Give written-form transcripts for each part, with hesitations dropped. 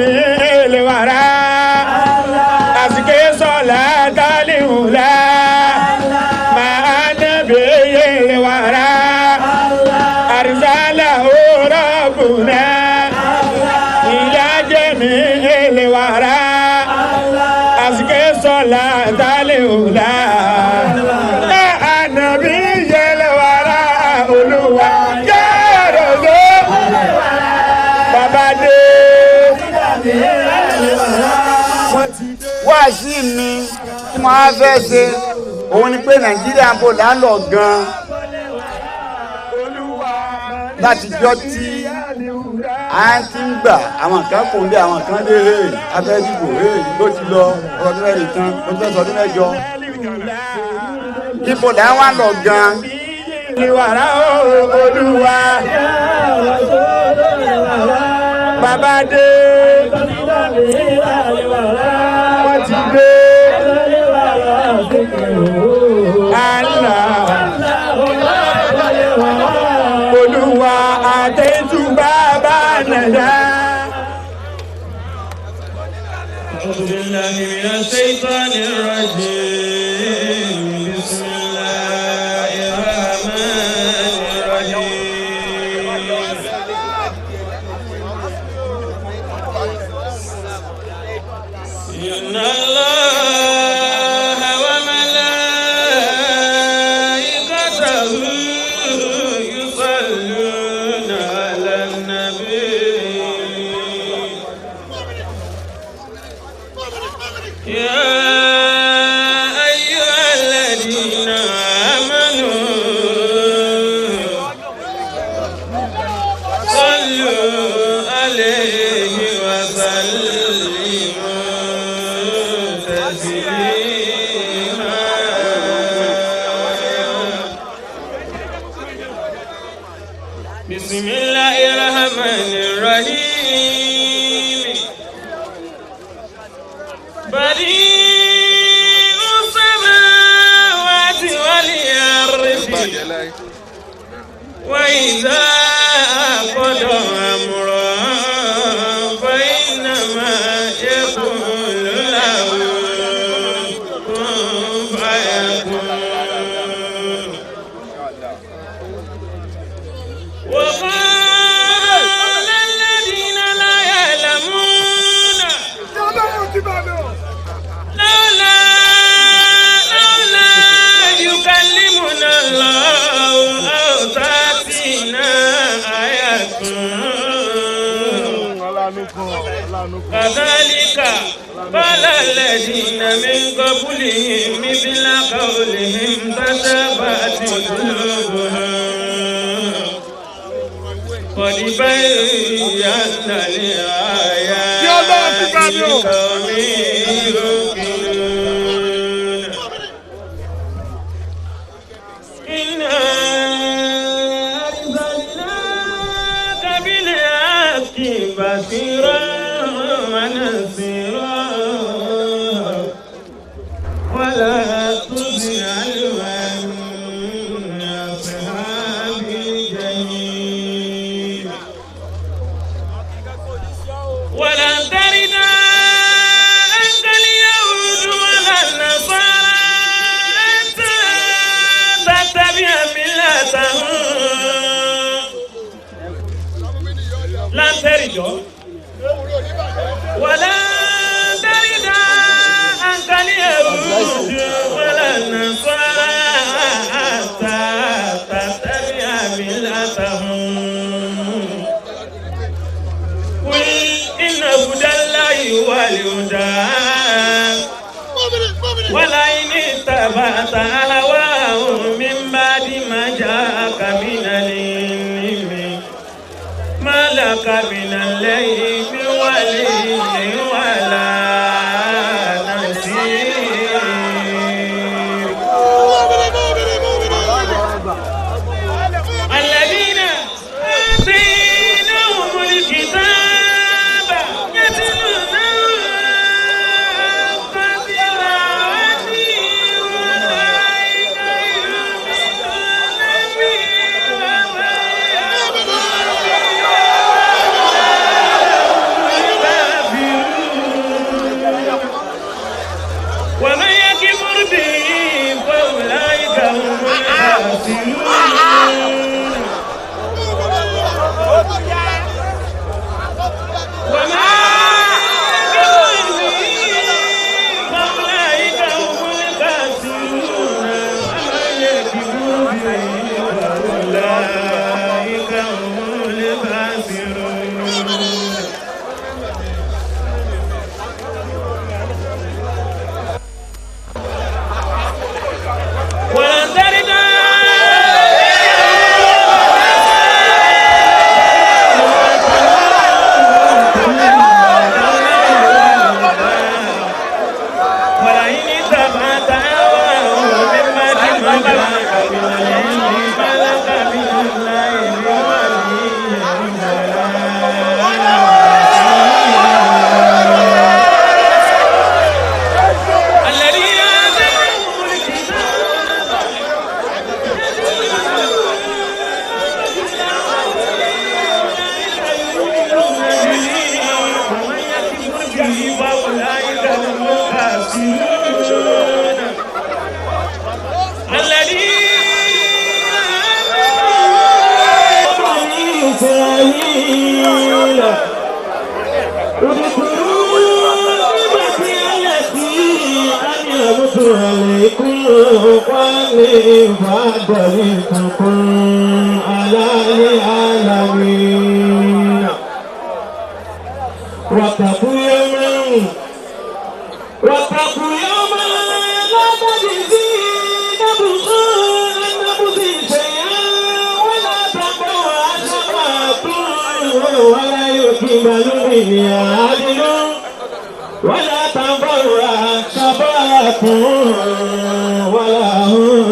الورى أزكي صلاة الأولى مع نبي الورى أرسله ربنا إلى جميع الورى أزكي صلاة الأولى مع نبي الورى أولوى يا رسول بابا wáàsí mi tí mo á fẹ́ ṣe òun ni pé nàìjíríà ń bò lálọ́ gan-an látijọ́ tí a ti ń gbà àwọn kan kò lé àwọn kan lé afẹ́dìbò ló ti lọ ọdún mẹ́rin tán ó fẹ́ sọ ọdún mẹ́jọ ipò làwọn lọ gan-an. ìwàrà olúwa bàbá dé wọ́n ti dé àlà olúwa àtẹ̀tù bàbá nàdá. أعوذ بالله من الشيطان الرجيم بسم الله الرحمن الرحيم إن الله وملائكته يصلون على النبي يا أيها الذين آمنوا صلوا عليه وسلموا تسليما بسم الله الرحمن الرحيم بديع السماوات والأرض وإذا قضى أمرا فإنما يقول له كن فيكون وقال الذين لا يعلمون لولا يكلمنا الله أو تأتينا آية كذلك قال الذين من قبلهم مثل قولهم تشابهت قلوبهم قد بينا الآيات لقوم يوقنون إنا أرسلناك بالحق بشيرا ونذيرا ولا تسأل عن أصحاب الجحيم ولن ترد عنك اليهود ولا النصارى حتى تتبع ملتهم لن ترد ولا ترد عنك اليهود ولا النصارى حتى تتبع ملتهم قل إن هدى الله هو الهدى ولئن اتبعت أهواءهم من بعد ما جاءك من العلم ما لك من الليل ولي ولا نصير الذين آتيناهم الكتاب يتلونه تلاوته أولئك يؤمنون به ومن يكفر واتقوا يوما لا تجزي نفس عن نفس شيئا ولا تقوى شفاعة ولا يقبل منها عدل ولا تنفعها شفاعة ولا هم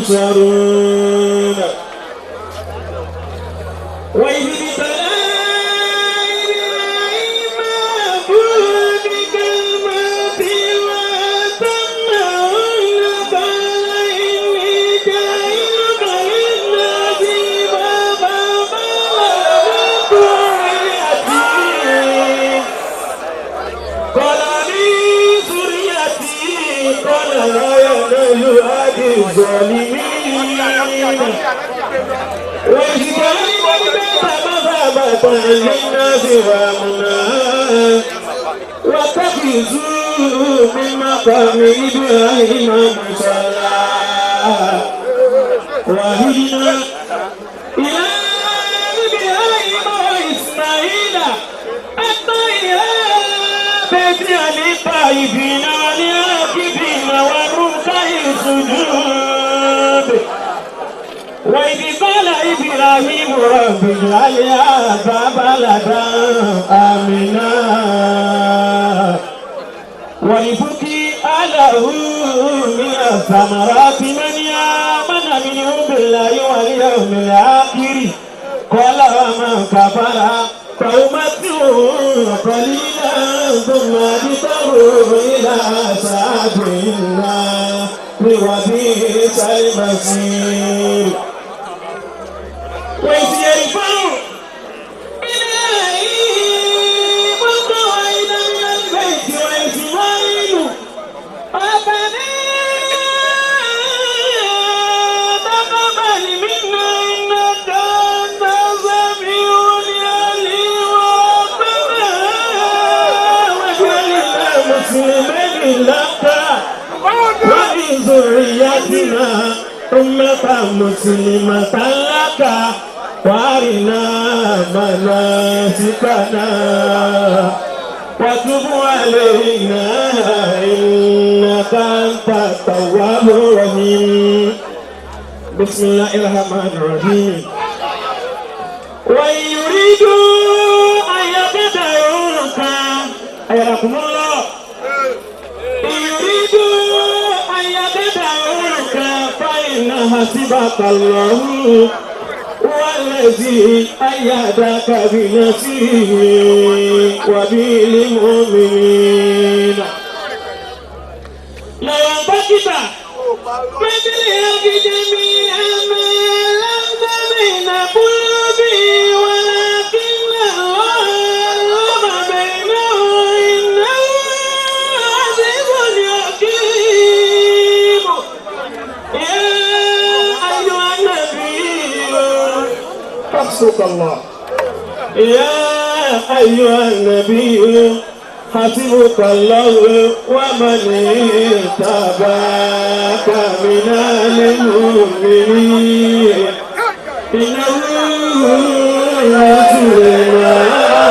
ينصرون. وإذ ابتلى الظالمين وإجباري والبيت مثابة للناس وأمنا واتخذوا من مقام إبراهيم مصلى وهدنا إلى إبراهيم وإسماعيل الطيب بيت للطائفين والعاكفين والركع السجود. وإذ قال إبراهيم رب اجعل هذا بلدا آمنا وارزق أهله من الثمرات من آمن منهم بالله واليوم الآخر قال ومن كفر فأمتعه قليلا ثم أضطره إلى عذاب النار وبئس المصير. وإذ يرفع إبراهيم القواعد من البيت وإسماعيل ربنا تقبل منا إنك أنت السميع العليم ربنا واجعلنا مسلمين لك ومن ذريتنا أمة مسلمة لك وارنا مناسكنا وتب علينا إنك أنت التواب الرحيم. بسم الله الرحمن الرحيم. وإن يريدوا أن يبتغوك أيرحم الله إن يريدوا أن يبتغوك فإن حسبك الله والذي أيدك بنصره وبالمؤمنين. لو أنفقت مثل هذه جميعا ما لم بين قلوبي ولكن الله بينه إنه عزيز حكيم. يا أيها النبي حسبك الله. يا أيها النبي حسبك الله ومن اتبعك من المؤمنين. إنه رسول الله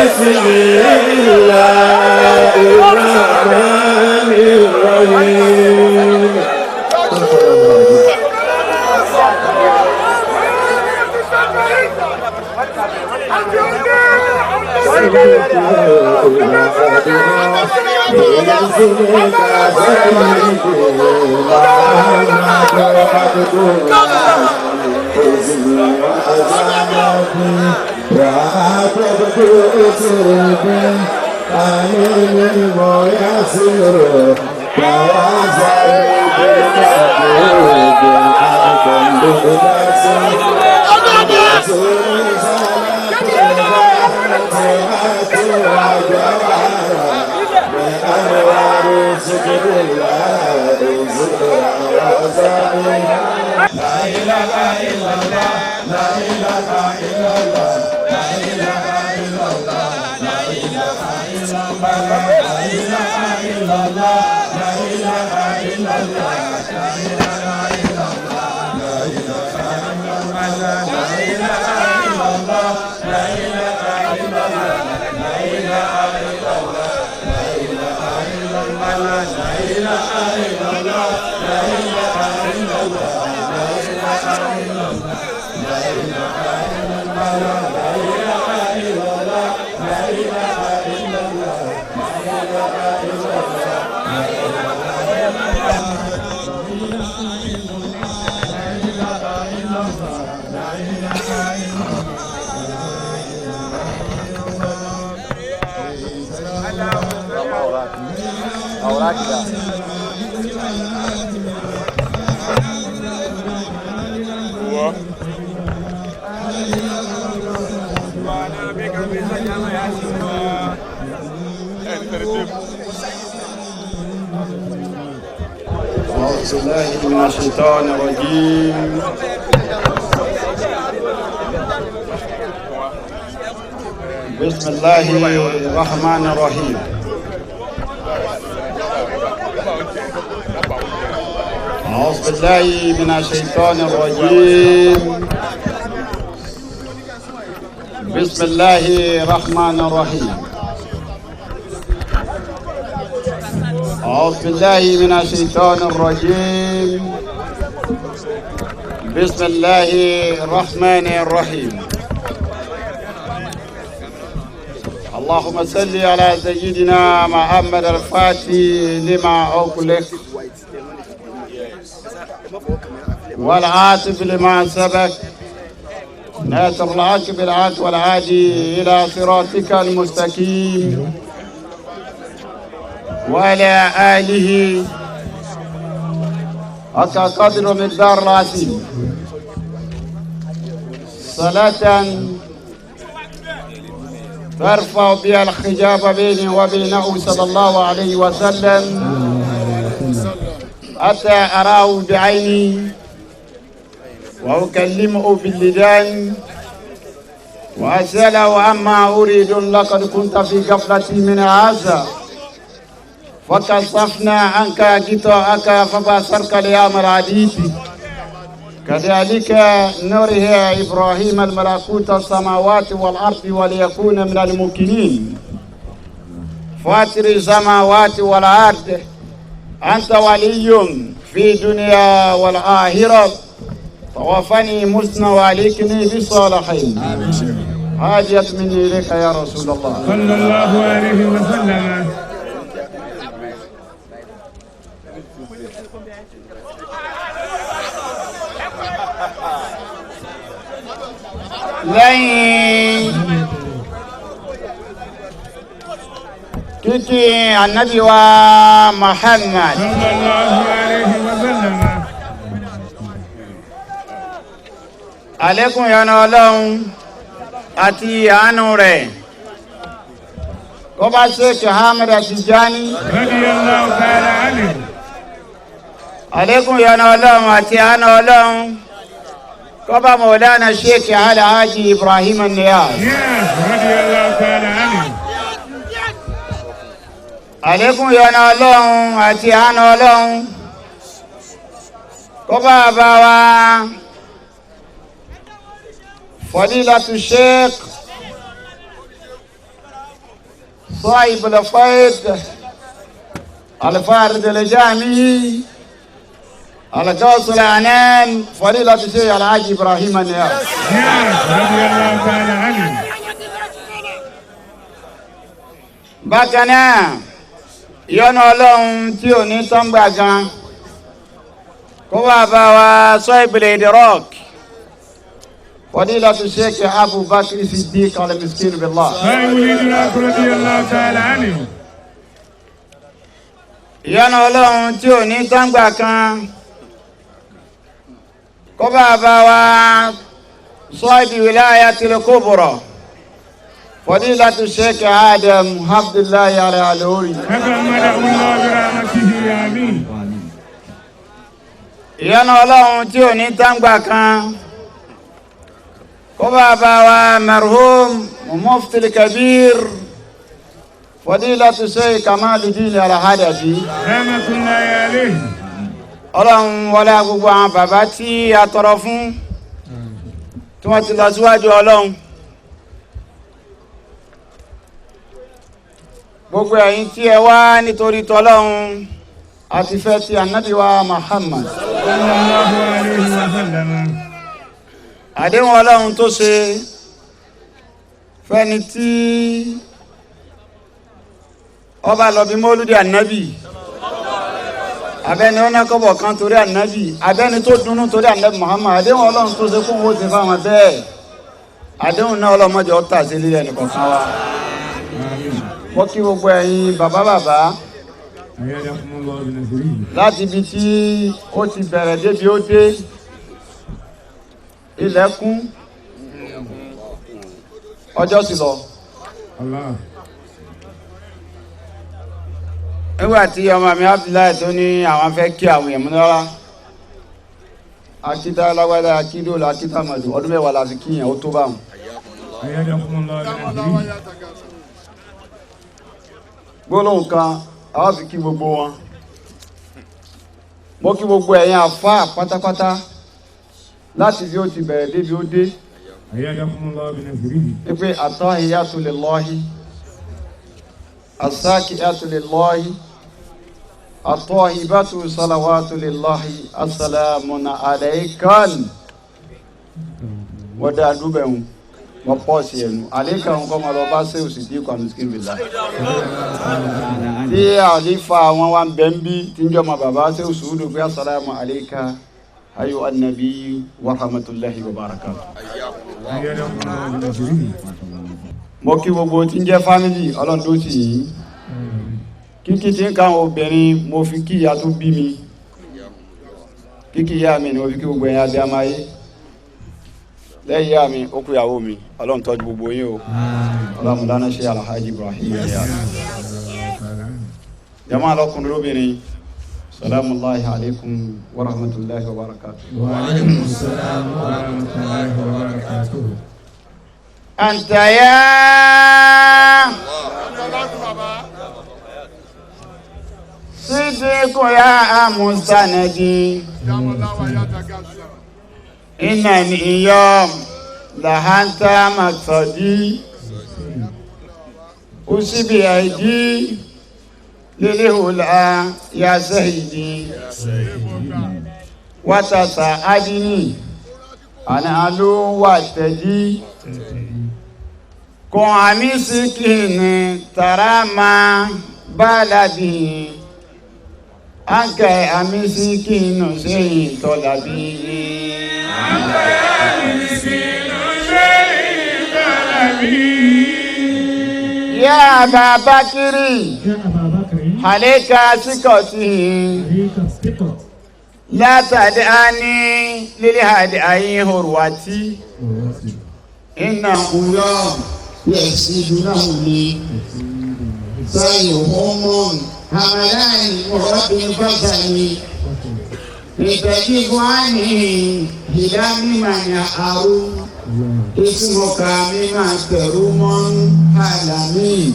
بسم الله الرحمن الرحيم أعوذ بالله من الشيطان الرجيم بسم الله الرحمن الرحيم أعوذ بالله من الشيطان الرجيم بسم الله الرحمن الرحيم أعوذ بالله من الشيطان الرجيم بسم الله الرحمن الرحيم اللهم صل على سيدنا محمد الفاتح لما أغلق والعاطف لما سبق ناصر الحق بالحق والهادي إلى صراطك المستقيم وعلى آله حق قدر مقدار العظيم صلاة ترفع بها الحجاب بيني وبينه صلى الله عليه وسلم حتى أراه بعيني وأكلمه باللسان وأسأله عما أريد لقد كنت في غفلة من هذا فكشفنا عنك غطاءك فبصرك اليوم الحديث كذلك نري إبراهيم الملكوت السماوات والأرض وليكون من الموقنين فاطر السماوات والأرض أنت ولي في الدنيا والآخرة توفني مسنا وعليكني بالصالحين حاجة مني إليك يا رسول الله صلى الله عليه وسلم. lẹ́yìn kíkí ànábì wa Muhammad sallallahu alayhi wa sallam. àlékún ìyọ́nú Ọlọ́run àti àánú rẹ̀ kó bá Sheikh Ahmed Tijani radiyallahu ta'ala anhu. àlékún ìyọ́nú Ọlọ́run àti àánú Ọlọ́run kó bá Maulana Sheikh Alhaji Ibrahim Niyas radiyallahu ta'ala anhu. àlékún ìyọ́nú Ọlọ́run àti àánú Ọlọ́run kó bá bá wa Fadilatu Sheikh صاحب الفيض الفارد الجامي الغوث العنان فضيلة الشيخ الحاج إبراهيم النياس رضي الله تعالى عنه. bákan náà ìyọ́nú ọlọ́run tí ò ní tán gbà gan kó wá bá wa صاحب الإدراك فضيلة الشيخ أبو بكر الصديق المسكين بالله صاحب الإدراك رضي الله تعالى عنه. ìyọ́nú ọlọ́run tí ò ní tán gbà kan kó bá bá wa صاحب الولاية الكبرى فضيلة الشيخ آدم عبد الله العلوري تكمله الله برحمته آمين. ìyọ́nú ọlọ́run tí ò ní tán gbà kan kó bá bá wa marhum mufti al-kabir فضيلة الشيخ كمال الدين الحدثي رحمة الله عليه. ọlọ́run wọlé gbogbo àwọn bàbá tí a tọrọ fún tí wọ́n ti lọ síwájú ọlọ́run gbogbo ẹ̀yin tí ẹ wá nítorí tọlọ́run àti fẹ́ ti ànábì wa Muhammad sallallahu alayhi wa sallam. àdéhùn ọlọ́run tó ṣe fẹ́ni tí ọba lọ bí mọ́lúdì ànábì abẹ́ni wọn kọ́bọ̀ kan torí ànábì abẹ́ni tó dunnú torí ànábì Muhammad àdéhùn ọlọ́run tó ṣe fún owó ti fáwọn bẹ́ẹ̀ àdéhùn náà ọlọ́mọdé ọ̀tà sí ilé ẹnìkan kan wa mo kí gbogbo ẹ̀yin bàbá أيدكم الله بنصره. láti ibi tí ó ti bẹ̀rẹ̀ débi ó dé ilẹ̀kùn ọjọ́ ti lọ. الله. nígbà tí ọmọ mi Abdullahi tó ní àwọn fẹ́ kí àwọn èèyàn múnára akíta alágbádá akídòlà akíta mọ̀dù ọdún mẹ́wàá láti kíyàn ó tó bá wọn. أيدكم الله بنصره. gbólóhùn kan àwọn fi kí gbogbo wọn mo kí gbogbo ẹ̀yin àfáà pátápátá láti bí ó ti bẹ̀rẹ̀ débi ó dé أيدكم الله بنصره. wípé attahiyatu lillahi as-sakiyatu lillahi at-tayyibatu salawatu lillahi assalamun alaykum wọ́n dá dúbẹ̀hún wọ́n pọ̀ sí ẹnu àlékà ń kọ́ máa lọ bá ṣe òsì tí kò àmìsíkì bìlá tí àlífà wọn wá ń bẹ́ ń bí tí ń jọ ma bàbá ṣe òsì wúdò pé assalamu alayka ayu annabi wa rahmatullahi wa barakatuh. أيدكم الله بنصره. mo kí gbogbo tí ń jẹ́ fámìlì ọlọ́run tó sì yín kíkí tí ń káwọn obìnrin mo fi kí ìyá tó bí mi kíkí ìyá mi ni mo fi kí gbogbo ẹ̀yin abẹ́ amáyé lẹ́yìn ìyá mi ó kú ìyàwó mi ọlọ́run tọ́jú gbogbo yín o ọlọ́run dáná ṣe alhaji Ibrahim ya jama alọ́kùnrin lóbìnrin salamu alayhi alaikum wa rahmatullahi wa barakatuh. وعليكم السلام ورحمة الله وبركاته. anta ya sidiku ya mustanadi inani iyom lahanta maksadi usibi aidi lilihula ya sahidi watasa adini ana alu watadi kun amisikini tarama baladi anke amisikinu seyin tolabi ya babakiri haleka sikoti la tadani lili hadi ayin hurwati inna uyam yasidunahuni sayuhumun hamalani murabbi fasani itajibu ani hidami manya aru ismuka mima terumun halami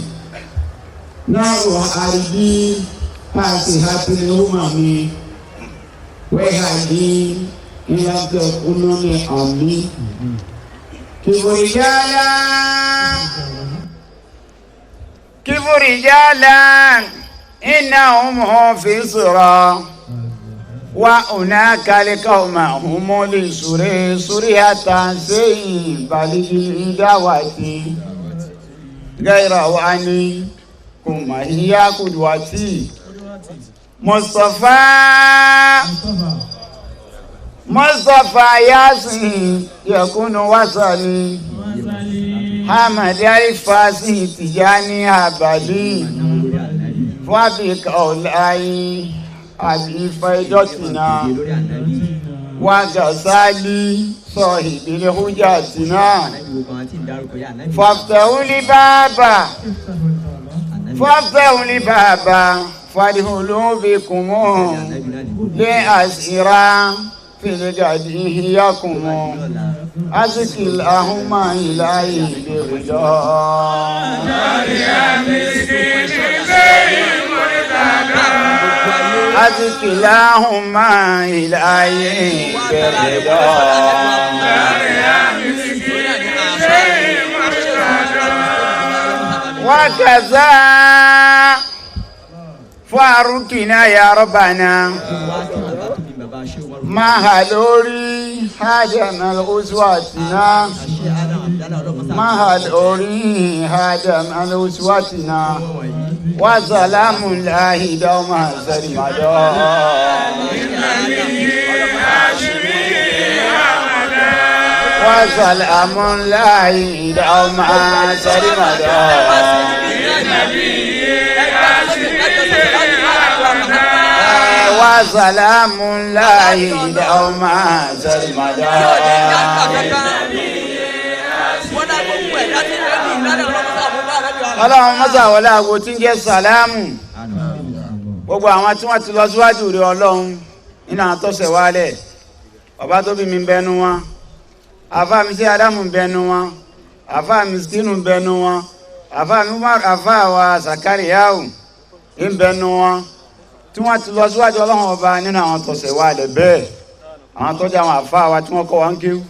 naru aridi hasi hapili umami wehadi ilake unoni ami kiburijala كبوا رجالا إنهم في صراع وهناك القوم هم لسوري سورية سي بالغ دعوتي غير واني كما هي قدوتي مصطفى ياسين يكون وصلي حمد الفاسي تجاني هبلي فابك أولاي أبي فيدتنا وغزالي صاحب الحجاتنا فافتحوا لي بابا فادخلوا بكم لأسيرا في الغد إياكم أزكي اللهم إلهي برضا أزكي اللهم إلهي برضا وكذا فاروقنا يا ربنا ما هلوري هدم الأسواتنا ما هلوري هدم الأسواتنا وسلام الله دوما سرمدا وسلام الله دوما سرمدا وسلام الله دوما سرمدا Ọlọ́run mọ́sà wọlé àgbo tí ń jẹ́ sàlámù gbogbo àwọn tí wọ́n ti lọ síwájú rẹ̀ Ọlọ́run nínú àwọn tó ṣẹ̀ wálẹ̀ bàbá tó bí mi ń bẹnu wọn àfáà mi sí Ádámù ń bẹnu wọn àfáà mi Miskinu ń bẹnu wọn àfáà wa Sàkáríyáù ń bẹnu wọn tí wọ́n ti lọ síwájú Ọlọ́run ọba nínú àwọn tó ṣẹ̀ wálẹ̀ bẹ́ẹ̀ àwọn tó jẹ́ àwọn àfáà wa tí wọ́n kọ́ wa ń kéwú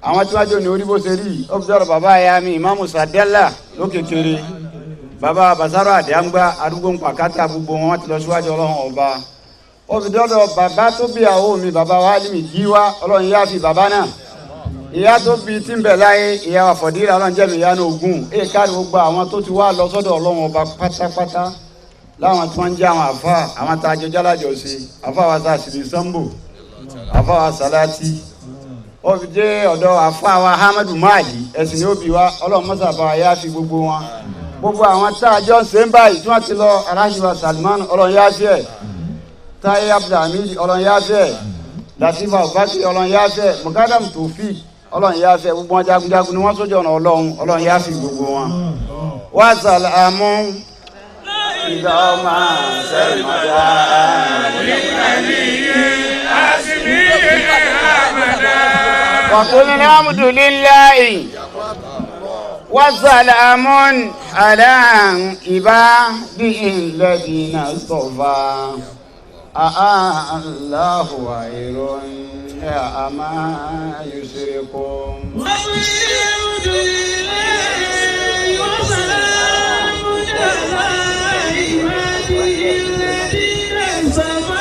àwọn tí wọ́n jẹ́ òní orí bó ṣe rí ó fi dọ́rọ̀ bàbá ya mi Ìmáàmù Sàdẹ́là lókè kéré bàbá Basaro Àdìáńgbá àdúgbò ń pàkátà gbogbo wọn ti lọ síwájú Ọlọ́run ọba ó fi dọ́rọ̀ bàbá tó bí àwọn mi bàbá wa Álímì Gíwá Ọlọ́run yá fi bàbá náà ìyá tó bí tí ń bẹ̀ láyé ìyá wa Fọ̀dílà Ọlọ́run jẹ́ mi ìyá ní ogun èyí káàdì gbogbo àwọn tó ti wá lọ sọ́dọ̀ Ọlọ́run ọba pátápátá láwọn tí wọ́n ń jẹ́ àwọn àfa àwọn tá a jọ jálàjọ sí àfa wa Sàṣìlì Sambo àfa wa Sàlátì ó fi dé ọ̀dọ̀ àfa wa Ahmadu Mahdi ẹ̀sìn ní òbí wa Ọlọ́run mọ́sàbà yá fi gbogbo wọn gbogbo àwọn tá a jọ ń ṣe ń báyìí tí wọ́n ti lọ Alhaji wa Salman Ọlọ́run yá sí ẹ̀ Táyé Abdulhamid Ọlọ́run yá sí ẹ̀ Latifa Abubakar Ọlọ́run yá sí ẹ̀ Mukadam Tofik Ọlọ́run yá sí ẹ̀ gbogbo wọn jagunjagun ni wọ́n sójú ọ̀nà Ọlọ́run yá sí gbogbo wọn. wa salamu ìgbà ọmọ sẹ́yìn mọ́tà وقل الحمد لله وسلام على عباده الذين اصطفى الله خير أما يشركون الحمد لله وسلام على عباده الذين اصطفى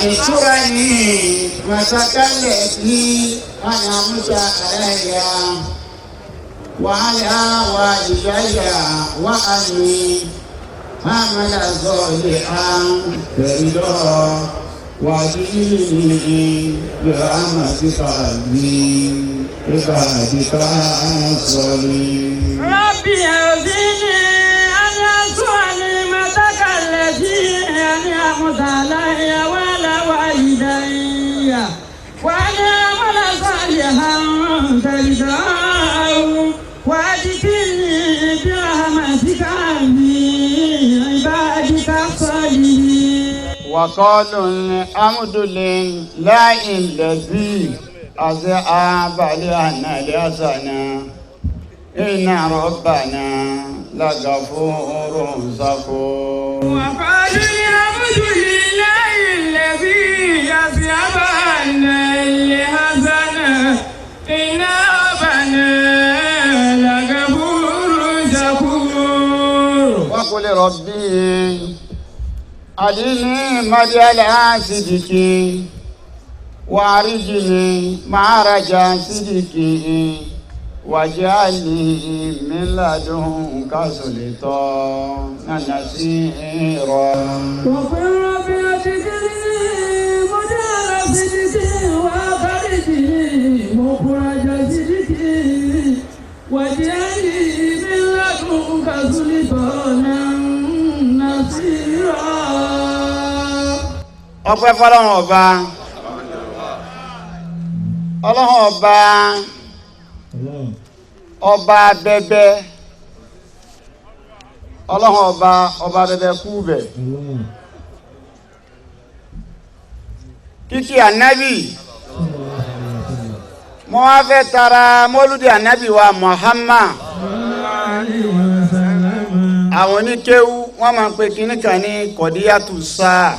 أنشرني وتكلتني أنا موسى علي وعلى والدي وأني عمل صالحا برضا وديني برحمتك أبي عبادك الصالحين ربي أوزعني أن أشكر نعمتك التي أنعمت علي وعلى والدي وأن أعمل صالحا ترضاه وأدخلني برحمتك في عبادك الصالحين. وقالوا الحمد لله الذي أذهب عنا الحزن إن ربنا لغفور شكور. وقالوا الحمد لله الذي أذهب عنا الحزن إن ربنا لغفور شكور. وقل ربي أدني مديال صدقي وأرجني معرج صدقي واجعلني من لدنك سلطانا نصيرا. وقل رب أدخلني مدخل صدق وأخرجني مخرج صدق واجعلني من لدنك سلطانا نصيرا. ọpẹ́ fọ́lọ́run ọba ọlọ́run ọba ọba bẹbẹ ọlọ́run ọba bẹbẹ kú bẹ kíkí ànábì mo wá fẹ́ tara mọ́lúdì ànábì wa Muhammad. àwọn oníkéwú wọ́n máa ń pe kinní kan ní kọ̀díyàtù sáà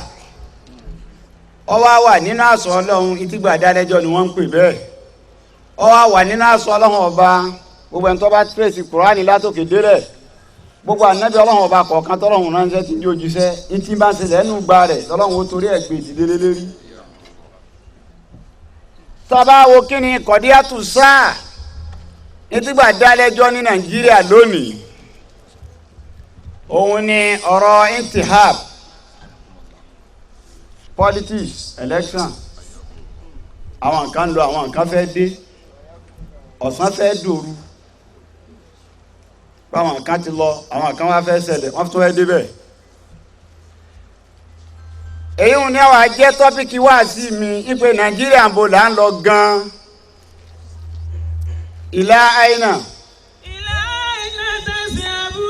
ọwọ́ wà nínú àṣọ ọlọ́run ìtìgbà dáadẹ́jọ́ ni wọ́n ń pè bẹ́ẹ̀ ọwọ́ wà nínú àṣọ ọlọ́run ọba gbogbo ẹni tó bá tírèsì kùránì látòkè délẹ̀ gbogbo ànábì ọlọ́run ọba kọ̀ọ̀kan tọ́lọ́run ránṣẹ́ ti di ojúṣẹ́ ìtì bá ń ṣẹlẹ̀ ẹnu gba rẹ̀ tọ́lọ́run ó torí ẹ̀ gbé ìdílé lérí. tọ́ba wo kí ni kọ̀díyàtù sáà ìtìgbà dáadẹ́jọ́ ní Nàìjíríà lónìí òun ni ọ̀rọ̀ intihab politics election àwọn nǹkan lọ àwọn nǹkan fẹ́ dé ọ̀sán fẹ́ dòru báwọn nǹkan ti lọ àwọn nǹkan wá fẹ́ ṣẹlẹ̀ wọ́n tún fẹ́ débẹ̀. èyí ń ní àwọn ajẹ́ tọ́pìkì wá sí mi ìpè Nàìjíríà ń bò là ń lọ gan-an ìlà àìnà. ìlà àìnà tẹ̀sí àbú.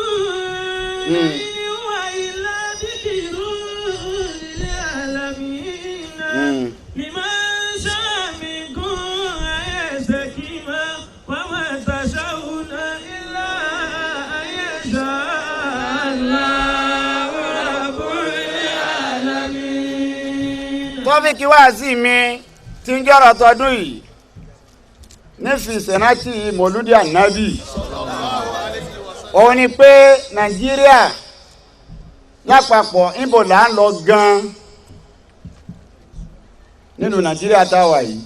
tọ́fíkì wá sí mi tí ń jọ́rọ̀ tọdún yìí nífi sẹ́nátì mọ̀lúdì ànábì òun ni pé Nàìjíríà lápapọ̀ ìbò là ń lọ gan nínú Nàìjíríà táwa yìí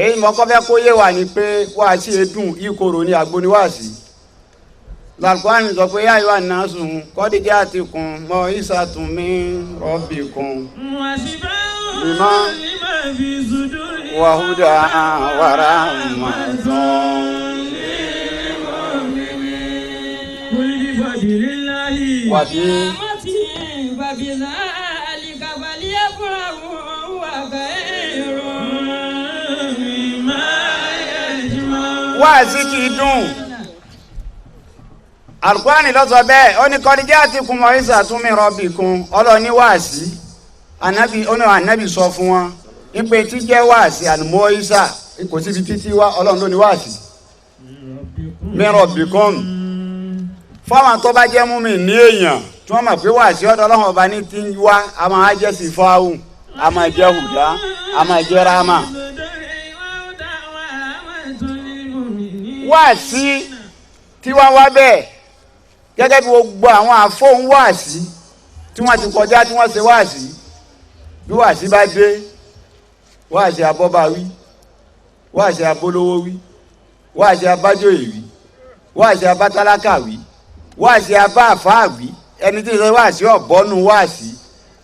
èyí mọ́kọ́ fẹ́ kó yé wa ni pé wá sí edun ìkorò ní agbóníwáàsí lálùkọ́ni sọ pé yá ìwà náà sùn kọ́díjà ti kùn mọ́ ìsàtúnmí rọ́bì kùn mímọ́ wàhúdà wàrà màdán. wàbí. wáàsí kì í dùn alukwani lọsọ bẹ́ẹ̀ ó ní kọdíjà ti kun mọ isa tún mi rọbì kun ọlọ́ọ̀ni wáàsí anabi sọ fún wọn ipe tí jẹ́ wáàsí àlùmọ́ isa kò síbi títí wá ọlọ́run ló ní wáàsí mi rọbì kun fọwọn tó bá jẹ́ mú mi ní èèyàn tí wọ́n mọ̀ pé wáàsí ọ̀dọ̀ ọlọ́run ọba ní ti ń wá a máa jẹ́ sí fáwọn a máa jẹ́ hùdá a máa jẹ́ rámà wáàsí tí wọ́n wá bẹ́ẹ̀ gẹ́gẹ́ bí gbogbo àwọn àfóhùn wáàsí tí wọ́n ti kọjá tí wọ́n ṣe wáàsí bí wáàsí bá dé wáàsí abọ́bá wí wáàsí abólówó wí wáàsí abájòyè wí wáàsí abátálákà wí wáàsí abáàfáà wí ẹni tí ń ṣe wáàsí ọ̀bọ́nù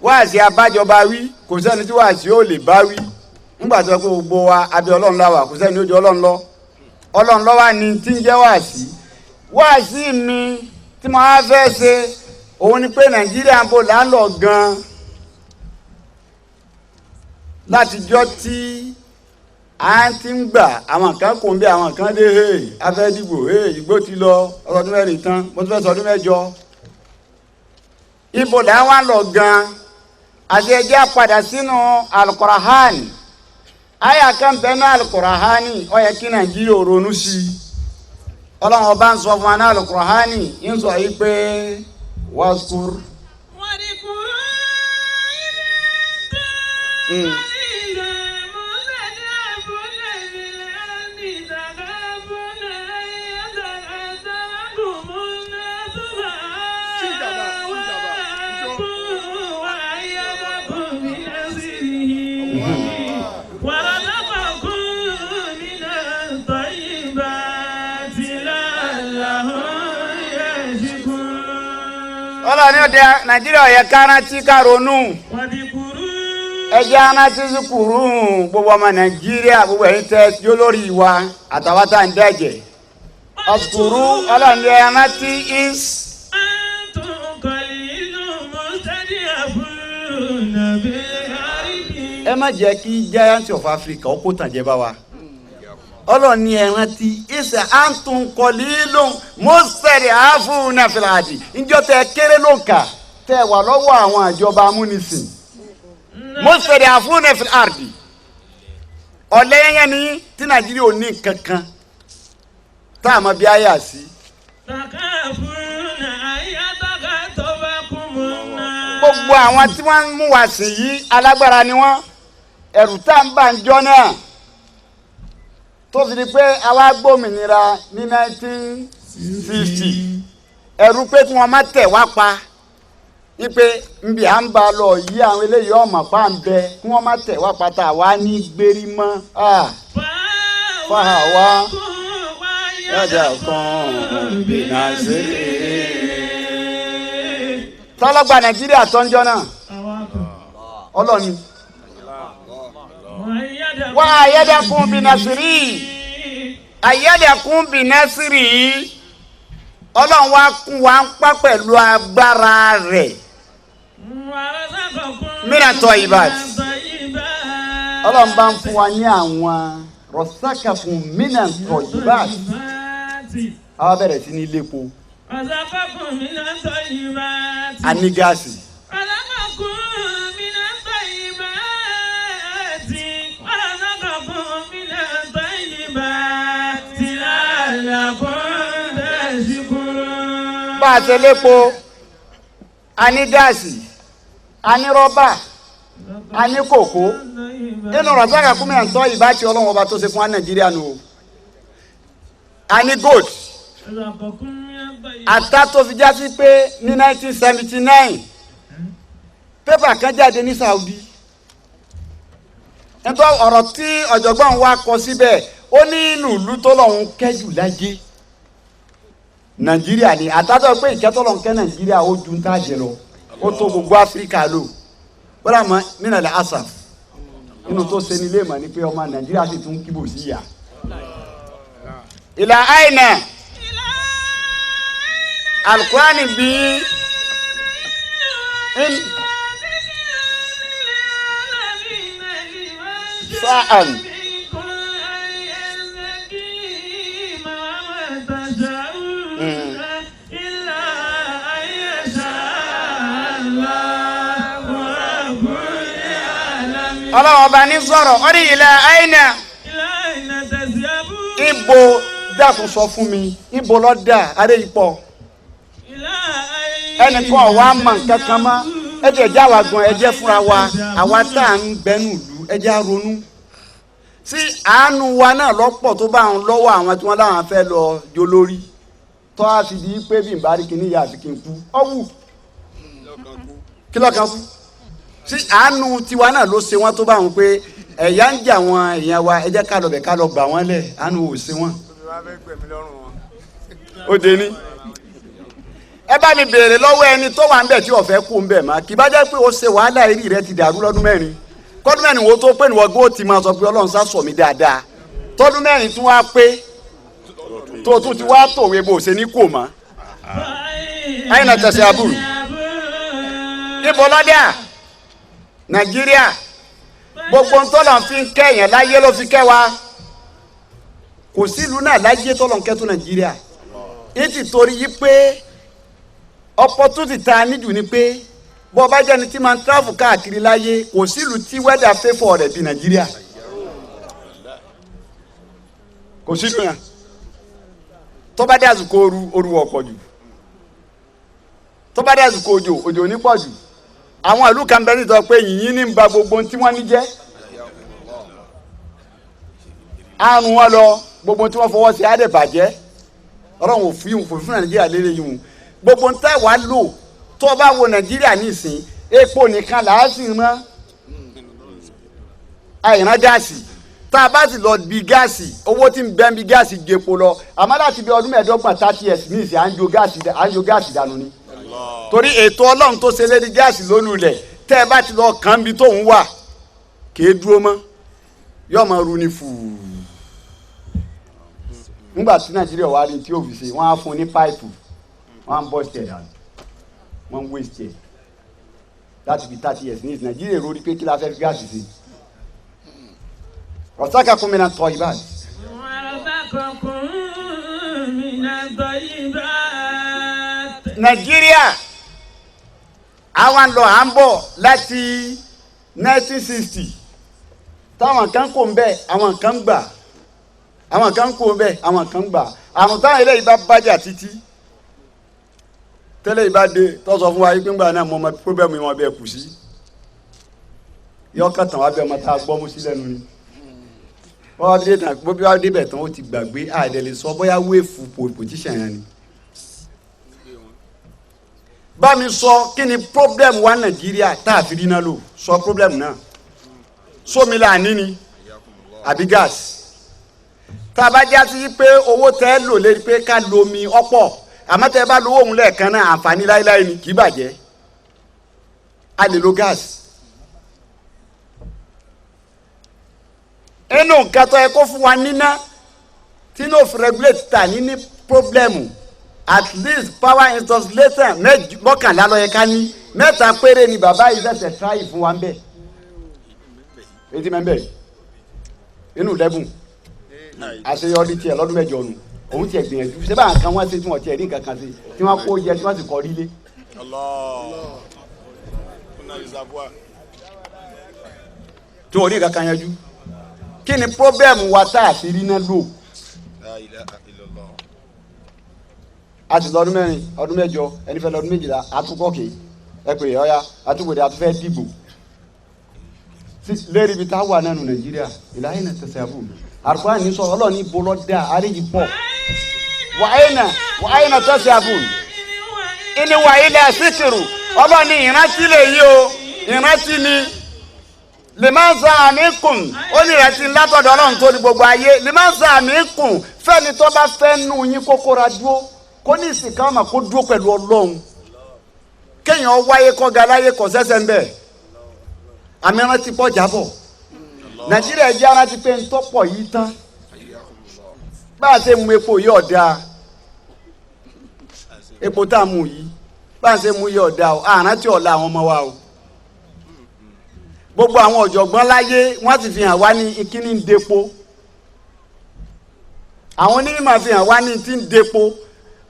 wáàsí abájọba wí kò sẹ́ni tí wáàsí ò lè bá wí nígbà tó yẹ kó gbogbo wa abẹ́ ọlọ́run láwà kò sẹ́ni ó jẹ́ ọlọ́run lọ ọlọ́run lọ́wọ́ ni tí ń jẹ́ wáàsí mi tí mo á fẹ́ ṣe òun ni pé Nàìjíríà ń bò lálọ́ gan látijọ́ tí a ti ń gbà àwọn kan kò ń bí àwọn kan dé afẹ́ dìbò ìgbó ti lọ ọdún mẹ́rin tán mo tún fẹ́ sọ ọdún mẹ́jọ ibo là wà lọ gan àti ẹjẹ́ padà sínú Al-Qur'an àyà kan bẹ́ẹ̀ náà Al-Qur'ani ó yẹ kí Nàìjíríà ronú sí i ọlọ́run ọba ń sọ fún wa náà Al-Qur'ani ń sọ yìí pé wazkur. ọlọ́ni ọdẹ Nàìjíríà yẹ kárántí káronú ẹjẹ́ arántí sùkúrú gbogbo ọmọ Nàìjíríà gbogbo ẹ̀yin tẹ́ tí ó lórí wa àtàwọn tá à ń dẹ́jẹ̀ ọ̀sùkúrú ọlọ́ni arántí is. ẹ má jẹ́ kí giant of Africa ó kó tàn jẹ́ bá wa ọlọ́ni ẹ̀rántí ìṣe àǹtún kọ̀lílù mọ́sẹ̀rì àáfùnà fìlàdì ìjọ tẹ kéré ló ń kà tẹ wà lọ́wọ́ àwọn àjọba amúnisìn mọ́sẹ̀rì àáfùnà fìlàdì ọ̀lẹ́yẹn ní tí Nàìjíríà ò ní kankan tá a mọ bí àyà sí. gbogbo àwọn tí wọ́n ń mú wá sí yìí alágbára ni wọ́n ẹ̀rù tá à ń bà ń jọ náà tó fi di pé àwa gbòmìnira ní 1960 ẹ̀rù pé kí wọ́n má tẹ̀ wá pa wípé nbí à ń ba lọ yí àwọn eléyìí ọmọ pa ń bẹ kí wọ́n má tẹ̀ wá pa tá a wá ní gbérí mọ́ fáwa yàjà kan bìnnà sí tọ́lọ́gba Nàìjíríà tọ́njọ́ náà ọlọ́ni. Wa ayadakum binasiri ayadakum binasiri Ọlọ́run wa kún wa ń pa pẹ̀lú agbára rẹ̀ mina tayyibat Ọlọ́run bá ń fún wa ní àwọn rọ̀sákà fún mina tayyibat àwa bẹ̀rẹ̀ sí ní lépo a ní gáàsì. bá a ṣe lépo a ní gáàsì a ní rọ́bà a ní kòkó nínú rọ̀sákà kúmí à ń tọ́ ìbá tí Ọlọ́run ọba tó ṣe fún wa Nàìjíríà nù o a ní gold àtà tó fi já sí pé ní 1979 pépà kan jáde ní Saudi nítorí ọ̀rọ̀ tí ọ̀jọ̀gbọ́n wa kọ síbẹ̀ ó ní ìlú tó lọ́hún kẹ́jù láyé Nàìjíríà ni àtàtọ̀ pé ìkẹ́tọ̀lọ́hún kẹ́ Nàìjíríà ó ju ń tàjẹ́ lọ ó tó gbogbo Áfíríkà lò wọ́n rà mọ́ mínàlẹ̀ asaf nínú tó ṣe nílé mọ̀ ní pé ọmọ Nàìjíríà sì tún kíbò sí ìyá. ìlà àìnà alukurani bí sa'an Ọlọ́run ọba ní sọ̀rọ̀ ó ní ilẹ̀ àìnà ibo dákun sọ fún mi ibo lọ́dà adé ipò ẹnìkan ọ̀wá mọ̀ nǹkan kan mọ́ ẹjẹ́ ẹjẹ́ àwa gan ẹjẹ́ fúnra wa àwa tá à ń bẹnu ìlú ẹjẹ́ àronú sí àánú wa náà lọ́pọ̀ tó bá ń lọ́wọ́ àwọn tí wọ́n láwọn fẹ́ lọ jó lórí tó a fi di pé bí n bá rí kíní ìyá àfi kí n kú ọ̀wù kí lọ́kàn kú sí àánú tiwa náà ló ṣe wọ́n tó bá wọn pé ẹ̀yà ń jà wọn èèyàn wa ẹjẹ́ ká lọ bẹ̀ ká lọ gbà wọ́n lẹ̀ àánú ò ṣe wọ́n ó dé ní ẹ bá mi béèrè lọ́wọ́ ẹni tó wà ń bẹ̀ tí ó fẹ́ kú ń bẹ̀ mọ́ kì bá jẹ́ pé ó ṣe wàhálà eré rẹ ti dàrú lọ́dún mẹ́rin kọ́dún mẹ́rin wo tó pé níwọ̀n gbó ti máa sọ pé Ọlọ́run sá sọ mí dáadáa tọ́dún mẹ́rin tún wá pé tó tún ti wá tòwe bó ṣe ní kò mọ́ àyìnà tẹ̀sí àbúrò ibo lọ́dẹ̀ Nàìjíríà gbogbo ntọ́lọ̀ fi ń kẹ́yìn láyé ló fi kẹ́ wa kò sílùú náà láyé tọ́lọ̀ ń kẹ́ tó Nàìjíríà ìtì torí yí pé opportunity tá a níjù ni pé bó bá jẹ́ ni tí máa ń travel káàkiri láyé kò sílùú tí weather favour rẹ̀ bí Nàìjíríà kò sílùú yẹn tó bá dé àsìkò ooru ọ̀pọ̀ jù tó bá dé àsìkò òjò ní pọ̀ jù àwọn ìlú kan bẹ́ẹ̀ nítorí pé yìnyín ní ba gbogbo tí wọ́n ní jẹ́ àrùn wọn lọ gbogbo tí wọ́n fọwọ́ sí á dẹ̀ bàjẹ́ ọlọ́run òfin nàìjíríà lélẹ̀ yìí gbogbo tá a wà lò tó bá wo nàìjíríà nísìn epo nìkan là á sì rán àìrán gáàsì tá a bá sì lọ bí gáàsì owó tí ń bẹ́ ń bí gáàsì gbèpo lọ àmọ́ láti bí ọdún mẹ́ẹ̀ẹ́dọ́gbọ̀n 30 years ní ìsìn à ń jo gáàsì dànù ni torí ètò ọlọ́run tó ṣe lédi gáàsì lónìí ilẹ̀ tẹ́ ẹ bá ti lọ kàn bí tóun wà kèé dúró mọ́ yóò máa ru ni fùú nígbà tí nàìjíríà wà ní tí ó fi ṣe wọ́n á fún ní páìpù wọ́n á ń bọ́ ṣẹ̀ dànù wọ́n ń waste ẹ̀ láti fi 30 years ní ìsìn nàìjíríà rò rí pé kí la fẹ́ fi gáàsì sí ọ̀sákàkùn mi náà tọ́ ibà. nàìjíríà àwọn lọ à ń bọ̀ láti 1960 táwọn kan kò ń bẹ̀ àwọn kan gbà àwọn kan kò ń bẹ̀ àwọn kan gbà àrùn táwọn eléyìí bá bájà títí tẹ́lẹ̀ ìbá dé tó sọ fún wa yìí pé ńgbà náà mo mọ pírọ́bẹ̀mù yìí wọn bẹ́ẹ̀ kù sí yọkàn tán wá bẹ́ẹ̀ mọ tá a gbọ́ mú sí lẹ́nu ni wọ́n wá dé tán bí wọ́n débẹ̀ tán ó ti gbàgbé àdẹ̀lẹ̀ sọ bóyá wéèfù pòtíṣàn yẹn ni. bá mi sọ kí ni problem wa nàìjíríà tá a fi rí náà lò sọ problem náà sómi là ní ni àbí gáàsì tá a bá já sí pé owó tẹ́ lò lé pé ká lo omi ọ̀pọ̀ àmọ́ tẹ́ bá lówó òun lẹ́ẹ̀kan náà àǹfààní láéláé ni kì í bàjẹ́ a lè lo gáàsì. inú nǹkan tó yẹ kó fún wa níná tí ní òfin regulate ta ní problemu at least power installation mọ́kànlá ló yẹ ká ní mẹ́ta péré ni bàbá yìí ṣẹ̀ṣẹ̀ tráyì fún wa ń bẹ̀ etí mẹ́mbẹ́ inú lẹ́bùn àṣeyọrí tiẹ̀ lọ́dún mẹ́jọ nù òun tiẹ̀ gbìyànjú ṣé báyà kan wọ́n ṣe tí wọ́n tiẹ̀ rí nǹkan kan ṣe tí wọ́n kó jẹ tí wọ́n sì kọ́ rí lé. tí wọ́n rí nǹkan kan yanjú kí ni problem wa tá a fi rí náà lò a ti lọ ọdún mẹ́rin ọdún mẹ́jọ ẹni fẹ́ lọ ọdún méjìlá àtúkọ̀kè ẹ pè é ọ̀ya àtúkọ̀dé àtúfẹ́ dìbò lérí ibi tá a wà nánu nàìjíríà ìlàyé náà tẹ̀sẹ̀ àbò àrùkọ́ àní sọ ọlọ́ọ̀ni bọ́lọ́ dá àríyí pọ̀ wàáyé náà tẹ̀sẹ̀ àbò ìní wàáyé náà síkìrù ọlọ́ọ̀ni ìrántí lè yí o ìrántí ni limansa amikun ó ní ìrètí látọ̀dọ̀ ọlọ́run tó ní gbogbo ayé limansa amikun fẹ́ni tó bá fẹ́ nù yín kókóra dúró kó ní ìsìnká ọmọ kó dúró pẹ̀lú ọlọ́run kéèyàn wáyé kọ́ga láyé kọ́ sẹ́sẹ̀ ń bẹ̀ àmì rántí pọ̀ jábọ̀ nàìjíríà jẹ́ rántí pé ń tọ́pọ̀ yìí tán bá a ṣe mu epo yìí ọ̀dà epo tá a mú yìí bá a ṣe mu yìí ọ̀dà o àrántí ọ̀la àwọn ọmọ wa o gbogbo àwọn ọ̀jọ̀gbọ́n láyé wọ́n ti fi hàn wá ní kíní ń depo àwọn onímọ̀ fi hàn wá ní tí ń depo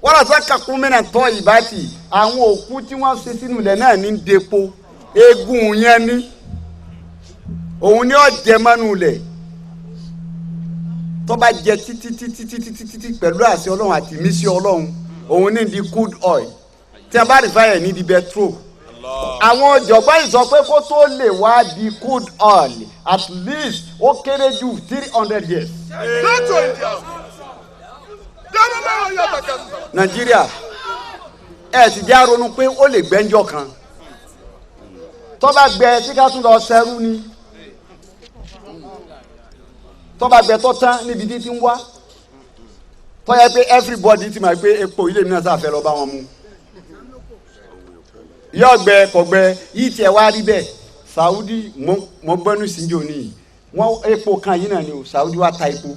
wọ́n lọ sọ kakún mìíràn tọ́ ìbátì àwọn òkú tí wọ́n ṣe sínú ilẹ̀ náà ní ń depo eegun yẹn ní òun ni ó jẹ mọ́nú ilẹ̀ tó bá jẹ títí pẹ̀lú àṣẹ ọlọ́run àti ìmísí ọlọ́run òun ní di crude oil tí a bá rí fáyẹ̀ ní di petrol àwọn ọ̀jọ̀gbọ́n yìí sọ pé kó tó lè wá di crude oil at least ó kéré jù 300 years. nàìjíríà ẹ ti já ronú pé ó lè gbẹ́njọ́ kan tó bá gbẹ tí ká tún lọ sẹ́rú ni tó bá gbẹ tó tán níbi tí ti ń wá tó yẹ pé everybody ti máa gbé epo ilé mi náà sáfẹ́ lọ bá wọn mu yọ gbẹ kọgbẹ yìí tiẹ̀ wá rí bẹ́ẹ̀ Saudi mo gbẹnu síjó ni wọn epo kan yìí náà ni o Saudi wa ta epo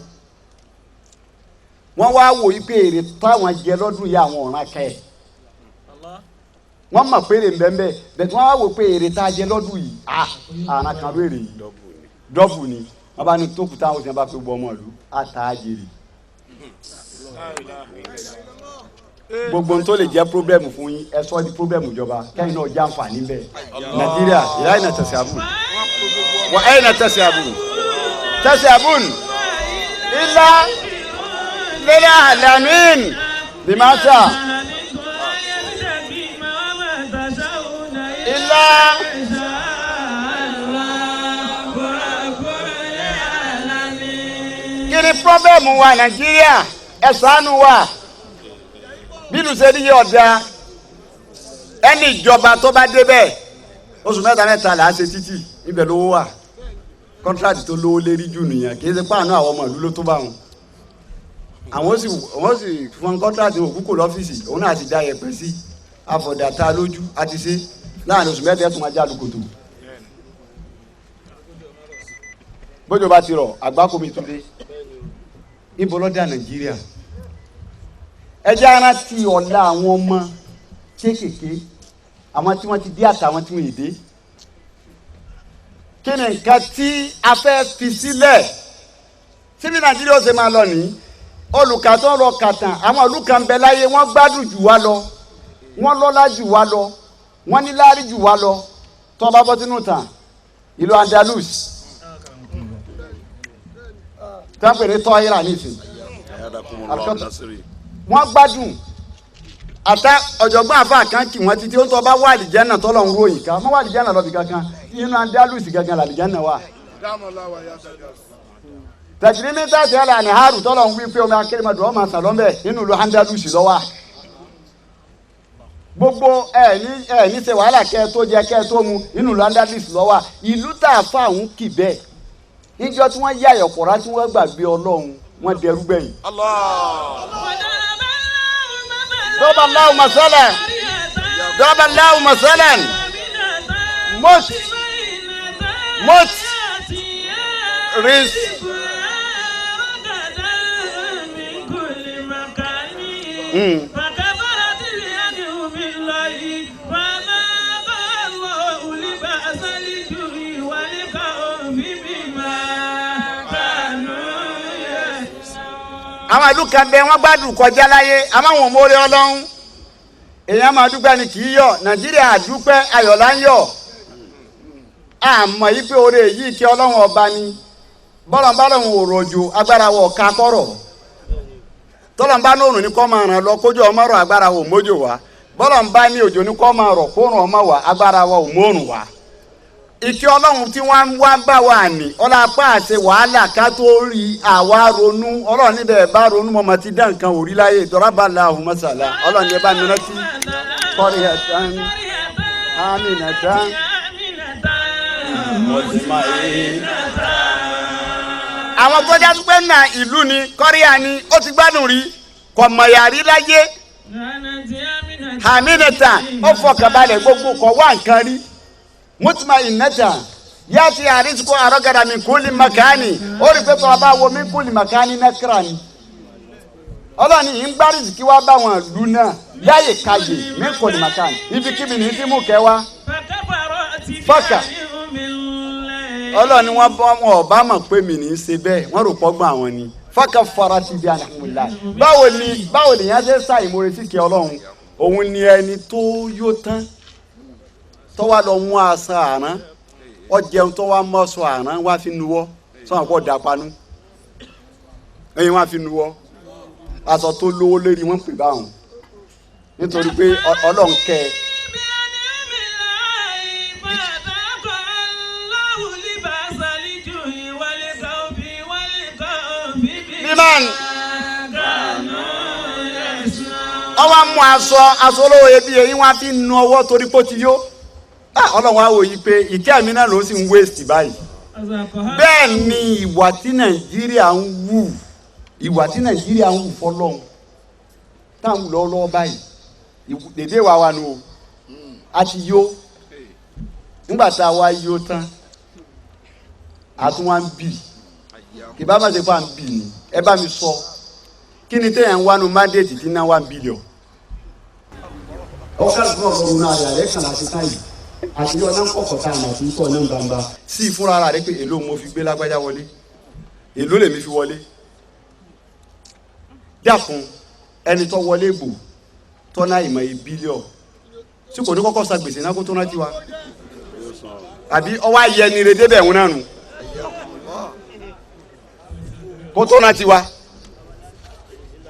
wọn wá wò yí pé èrè táwọn jẹ lọ́dún yìí àwọn ọ̀ràn kẹ́ wọn mọ̀ pé èrè ńbẹ́ńbẹ́ bẹ̀tẹ̀ wọn wá wò pé èrè tá a jẹ lọ́dún yìí àràn kan ló èrè yìí dọ́bù ni wọn bá ní tó kù táwọn òsèǹ bá fi gbọ́ ọmọ ìlú àtàjèrè gbogbo n tó lè jẹ́ problem fún yín ẹ sọ di problem ìjọba kẹ́yìn náà já àǹfààní bẹ́ẹ̀ nàìjíríà ìlà ìnà tẹ̀sí àbùn wà ẹ̀yìn náà tẹ̀sí àbùn ilá للعالمين بما شاء إلا kí ni pọ́bẹ́mù wa Nàìjíríà ẹ ṣàánú wa bínú ṣe ní ọ̀dà ẹni ìjọba tó bá débẹ̀ oṣù mẹ́ta là á ṣe títì ibẹ̀ lówó wà kọ́ńtrátì tó lówó lérí jù nìyẹn kì í ṣe páànù àwọn ọmọ ìlú ló tó bá wọn àwọn sì fún kọ́ńtrátì òkúkò lọ́fíìsì òun náà ti dá yẹpẹ̀ sí àfọ̀dàtà lójú àti ṣe láàrin oṣù mẹ́ta ẹ̀tún ajá lùkòtò bójú bá ti rọ̀ àgbákòmí tún dé ibo ló dá Nàìjíríà ẹ jẹ́ ara ti ọ̀la àwọn ọmọ kéékèèké àwọn tí wọ́n ti dé àtàwọn tí wọ́n yìí dé kí ni nǹkan tí a fẹ́ fi sílẹ̀ síbi Nàìjíríà ó ṣe máa lọ nìyí olùkàtọ́ lọ kàtàn àwọn olùkàn bẹ láyé wọ́n gbádùn jù wá lọ wọ́n lọ́lá jù wá lọ wọ́n ní láárí jù wá lọ tó bá bọ́ sínú tàn ìlú Andalus tápẹ̀ ní tọ́hírà nísìn wọ́n gbádùn àtà ọ̀jọ̀gbọ́n àfa kan kì wọ́n títí ó tọ́ bá wà àlìjánà tọ́lọ̀ ń ròyìn ká wọ́n wà àlìjánà lọ́bì kankan inú Andalus gangan làlìjánà wà. tẹ̀sírí ní tàṣí àlà ní haru tọ́lọ̀ ń wí pé omi akérèmọdò ọmọ sàlọ́mbẹ̀ nínú ìlú Andalus lọ́wọ́ gbogbo ẹ̀ ní ṣe wàhálà kẹ́ tó jẹ kẹ́ tó mu nínú ìlú Andalus lọ́wọ́ ìlú tá a fà ń kì bẹ́ẹ̀ níjọ́ tí wọ́n yá ẹ̀kọ́ra tí wọ́n gbàgbé Ọlọ́run wọ́n dẹrú gbẹ̀yìn. ضرب الله مثلا موت رزق àwọn ìlú kan bẹ wọ́n gbádùn kọjá láyé àmọ́ àwọn ọmọọrẹ Ọlọ́run èèyàn máa dúpẹ́ ni kì í yọ̀ Nàìjíríà dúpẹ́ ayọ̀lá ń yọ̀ àmọ́ yìí pé oore yìí kí Ọlọ́run ọba ni bọ́lọ̀nbálọ̀n òròjò agbára wọ̀ ká kọ́rọ̀ tọ́lọ̀nbá ní òrùn ní kọ́ máa ràn lọ kójú ọmọ rọ̀ agbára wọ̀ mójò wá bọ́lọ̀nbá ní òjò ní kọ́ máa rọ̀ kórùn ọmọ wá agbára wọ̀ òmórùn wá ìkí Ọlọ́run tí wọ́n wá bá wà ní ọlọ́pàá àti wàhálà ká tó rí àwa ronú Ọlọ́run níbẹ̀ bá ronú mọ́mọ́ ti dá nǹkan òrí láyé dọ́rábà láhùn mọ́sálà Ọlọ́run ní ẹ bá mi rántí kọ́rí ẹ̀tàn àmìnàtàn àwọn tó já pé náà ìlú ni kọ́ríà ni ó ti gbádùn rí kọ̀mọ̀yàrí láyé àmìnàtàn ó fọkànbalẹ̀ gbogbo kọ̀ wá nǹkan rí mutmainata yati arizku aragada min kulli makani ori pe tó bá wo min kulli makani nakrani Ọlọ́run ní ngba riziki wá bá wọn lu náà láyé kaye min kulli makani ibi kibi ni ti mú kẹwàá faka Ọlọ́run ní wọ́n bá mọ̀ pé mi ní ṣe bẹ́ẹ̀ wọ́n rò pọ́gbọ́n àwọn ni faka farati bi alhamdulillah báwo ni yan ṣe sa ìmọ̀re sí kẹ Ọlọ́run òun ni ẹni tó yó tán tó wá lọ mú aṣọ àrán ọjẹun tó wá mọ́ṣọ àrán wá fi nuwọ́ sọ́wọ́n kọ́ dàpanú ẹ̀yin wá fi nuwọ́ aṣọ tó lówó lórí wọn pè báwọn nítorí pé Ọlọ́run kẹ́ ẹ. ọwọ́ mú aṣọ olówó iyebíye yín wá fi nu ọwọ́ torí pé ó ti yó. Ọlọ́run á wò yí pé ìkẹ́ mi náà ló sì ń waste báyìí bẹ́ẹ̀ ni ìwà tí Nàìjíríà ń wù fọlọ́run táwọn lọ́wọ́lọ́wọ́ báyìí dédé wa nù o a ti yó nígbà tá a wá yó tán a tún wá ń bì kì bá má ṣe fà ń bì ní ẹ bá mi sọ kí ni téèyàn ń wá nu mandate tí náà 1 billion ọ̀ká ìfún ọ̀rọ̀ náà yà rẹ̀ kàn láti táyì àti ọ̀nà kọ̀kọ̀tà àti ikọ̀ náà bàbá sí ìfúnra rẹ̀ pé èló mo fi gbé lágbájá wọlé èló lèmi fi wọlé dákun ẹni tó wọlé gbò tọ́nà ìmọ̀ ìbílíọ̀ tí kò ní kọ́kọ́ sa gbèsè náà kó tó rántí wa àbí ọwọ́ ayé ẹni rẹ̀ débẹ̀ ẹ̀hún náà nù kó tó rántí wa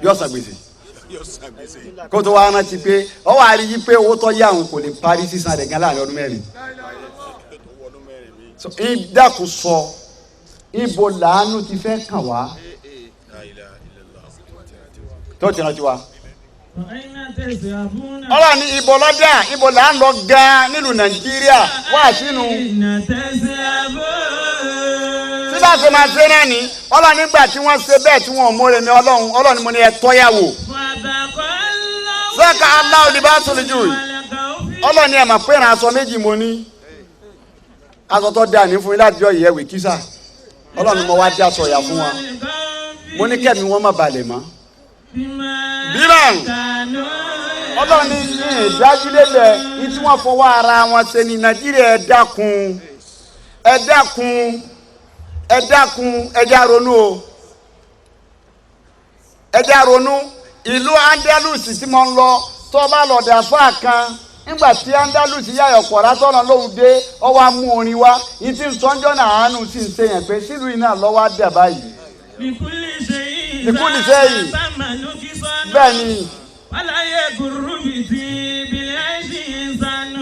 yóò san gbèsè kó tó wá rántí pé ọ wà á rí i pé owó tó yá òun kò lè parí sísan rẹ̀ gan láàrin ọdún mẹ́rin. ìdákun sọ ibo làánú ti fẹ́ kàn wá tó ti rántí wa. ọlọ́run ní ibo lọ́dà ibo là ń lọ gan nílùú nàìjíríà wá sínú. síbá ṣe máa ṣe náà ni ọlọ́run nígbà tí wọ́n ṣe bẹ́ẹ̀ tí wọ́n ò mórè ní ọlọ́run ni mo ní ẹ tọ́yàwó. sọ́kà aláwọ̀ libasul ju'i ọlọ́run ni ẹ̀ mà pé ìrìn aṣọ méjì mo ní aṣọ tó dáa ní fún yín láti jọ ìyẹ́wì kísà ọlọ́run ni mo wá dé aṣọ ìyá fún wa mo ní kẹ́mi wọ́n má balẹ̀ mọ́. bíran ọlọ́run ní ìdájú lélẹ̀ ní tí wọ́n fọwọ́ ara wọn ṣe ní nàìjíríà ẹ dákun ẹ já ronú o ẹ já ronú ìlú Andalus tí mo ń lọ tó bá lọ dà fún àkàn nígbà tí Andalus yàyọ̀ pọ̀ra tọ́nà lóhùn dé ọwọ́ amú orin wá ní tí sọ́njọ́ náà àánú sì ń ṣèyàn pé sílùú iná lọ́wọ́ á dà báyìí. ìkúlì sẹ́yìn bẹ́ẹ̀ ni. wàláyé gùrù bìtì bìlẹ̀ ẹ̀sìn ìsànù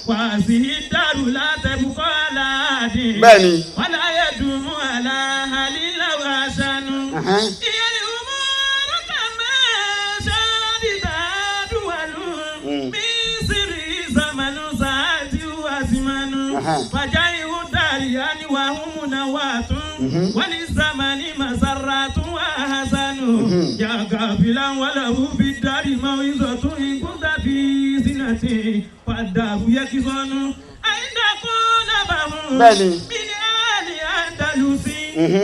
wàásì dàrú látẹ̀bùkọ́ aláàdì. bẹ́ẹ̀ ni. wàláyé dùnmú àlàhàlílà wàṣánù. ìyẹn ìwúmọ́ rọ́kà mẹ́ṣẹ́ dídàdúwàlú bí sírí ìsàmánú sáàtì wàsímánú. fàjà ìhù dàríyá ni wàhùnmùnà wàtún wàlí sàmánì màsàràtún wàhásánù. yàgàfìlà wàlàhù bí dàrí màwìzọ̀tún ìkúndà bí sínàtì fàdàbù yẹ kí sọnù. àyíndàkùn nàbàmù. bẹ́ẹ̀ni. bí ní àlì Andalusi.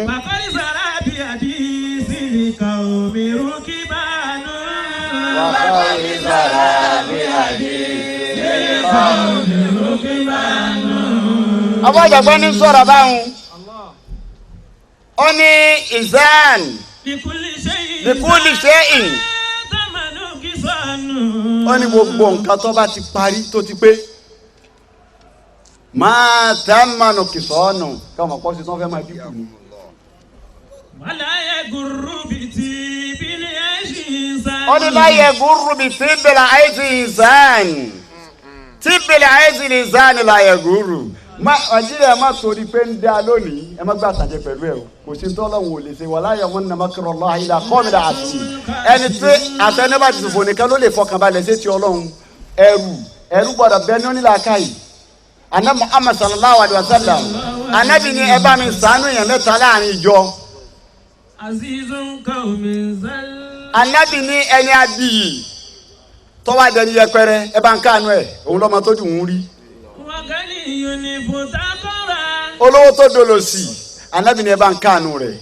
bàkọ́lì sàràbí àdìsí kàómi rúkìbánú. bàkọ́lì sàràbí àdìsí kàómi rúkìbánú. abọ́jọ̀gbọ́n ní sọ̀rọ̀ báwọn ó ní ìzán likuli shay'in ó ní gbogbo nǹkan tó bá ti parí tó ti pé máa tamanu kìsọ́ọ̀nù káwọn pọ̀ sí tí wọ́n fẹ́ máa dínkù ni. wàláyé gùrù bìtì bílẹ̀ ẹ̀sìn ìsàn. ó ní láyé gùrù bìtì bílẹ̀ ẹ̀sìn ìsàn tí bílẹ̀ ẹ̀sìn ìsàn láyé gùrù. Nàìjíríà má torí pé ń dá lónìí ẹ má gbà tàjẹ pẹ̀lú ẹ o kò sí tọ́lọ́hún ò lè ṣe wala yaghurranna makrallahi illa qawmul asiin ẹni tí àtẹnubà ti fò nìkan ló lè fọkànbalẹ̀ ṣe ti ọlọ́run ẹrú gbọ́dọ̀ bẹ́ẹ̀ ní onílàáká yìí Ànábì Muhammad sallallahu alayhi wa sallam Ànábì ní ẹ bá mi ṣàánú èèyàn mẹ́ta láàrin ìjọ. Ànábì ní ẹni abiyì tọ́wọ́ adẹni yẹpẹrẹ ẹ bá ń káànú ẹ òun lọ́mọ tó dùn ún rí. olówó tó dolo sí Ànábì ní ẹ bá ń káànú rẹ̀.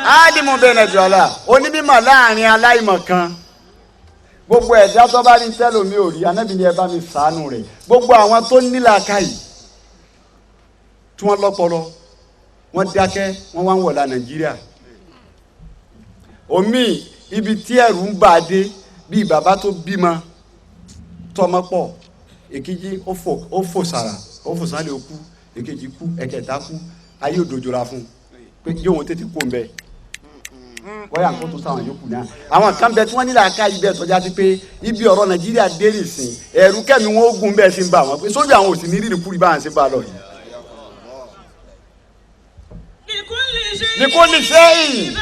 alimu bẹ́ẹ̀ jọ̀ọ́lá onímọ̀ láàrin aláìmọ̀ kan gbogbo ẹ̀dá tó bá ní tẹ́lómi ò rí Ànábì ní ẹ bá mi ṣàánú rẹ̀ gbogbo àwọn tó nílàákàyè tí wọ́n lọ́pọlọ wọ́n dákẹ́ wọ́n wá ń wọ̀lá Nàìjíríà omi ibi tí ẹ̀rù ń bà dé bíi bàbá tó bímọ tọmọ pọ̀ èkejì ó fò sára ó fò sálẹ̀ òkú èkejì kú ẹ̀kẹta kú ayé òdòjòra fún pé yóò wọn tètè kó ń bẹ wọ́n yà ń kó tó sáwọn yòókù náà àwọn kan bẹ tí wọ́n nílò àká ibẹ̀ tọ́já sí pé ibi ọ̀rọ̀ Nàìjíríà dé nìsín ẹ̀rù kẹ́mi wọn ó gun bẹ́ẹ̀ sí ń bà wọ́n pé sójú àwọn òsì ní rírì kúrì báyà sí ń bà lọ yìí. Likuli shay'in